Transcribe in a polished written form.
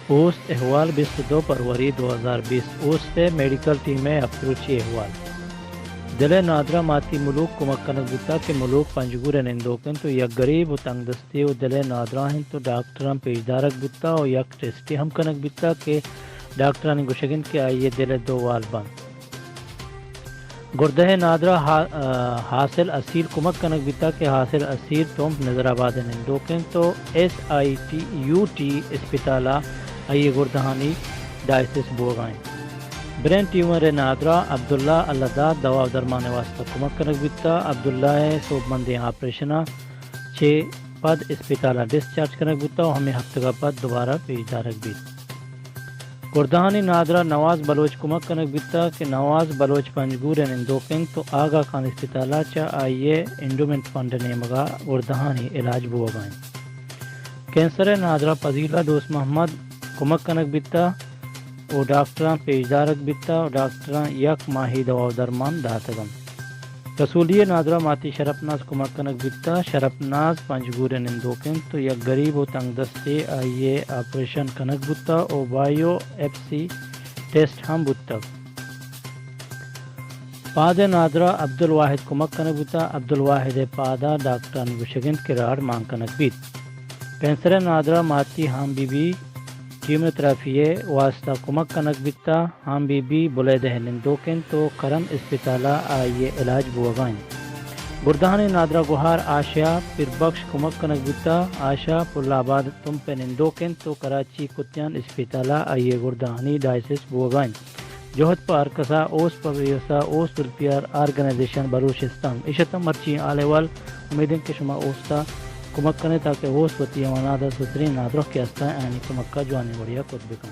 اوست احوال 22 فروری 2020 اوست میڈیکل ٹیمیں اپروچی احوال دل نادرہ ماتی ملوک کمک کنک بتا کہ ملوک پنجگور نندوکن تو یک غریب و تنگ دستی و دل نادرہ ہیں تو ڈاکٹران پیشدارک بتا و یک ٹیسٹی ہم کنک بتا کہ ڈاکٹران گوشگن کے آئیے دل دو وال بند گردہ نادرہ حاصل اسیر کمک کنک بتا کہ حاصل اسیر توم نظر آباد نندوکن تو SITUT اسپتالہ آئیے گردہانی ڈائسس بوگائیں برین ٹیومر نادرہ عبداللہ اللہداد دوا و درمان واسطہ کمک کنک بتا عبداللہ سوب مندی آپریشنہ 6 پد اسپتالہ ڈسچارج کنک بتا و ہمیں ہفتہ کا پد دوبارہ پیشدارک بیت گردہانی نادرہ نواز بلوچ کمک کنک بتا کہ نواز بلوچ پنجگور نندوکن تو آگا خان اسپتالہ چا آئیے انڈومنٹ فنڈ نیمگا گردہانی علاج بوگائیں کینسر نادرہ فضیلہ دوست محمد کمک کنک بتا و ڈاکٹران پیشدارک بتا و ڈاکٹران یک ماہی دوا و درمان داتگم رسولی نادرہ ماتی شرپناز کمک کنک بتا شرپناز پنجگور نندوکن تو یک غریب و تنگ دستے آئیے آپریشن کنک بتا و بایو FC ٹیسٹ ہم بتا پاد نادرہ عبدالواحد کمک کنک بتا عبدالواحد پادا ڈاکٹران گوشگن کرار مان کنک بیت کینسر نادرہ ماتی ہم بی بی کیموتراپیے واسطہ کمک کنک بتا ہم بی بی بلید نندوکن تو کرم اسپتالہ آئیے علاج بوگائیں گردہانی نادرہ گوہار آشا پھر بخش کمک کنک بتا آشا پلاباد تم پہ نندوکن تو کراچی کتیان اسپتالہ آئیے گردہانی ڈائسس بوگائیں جوہد پر ارکسا اوس پویسا اوس دلپیار آرگنائزیشن بلوچستان اشتم مرچی آلے وال امیدیں کہ شما اوستا کمک کرنے تاکہ اوس وطی امانادہ سترین نادرہ کے استا یعنی کمک کا جوانی بڑھیا کت بکن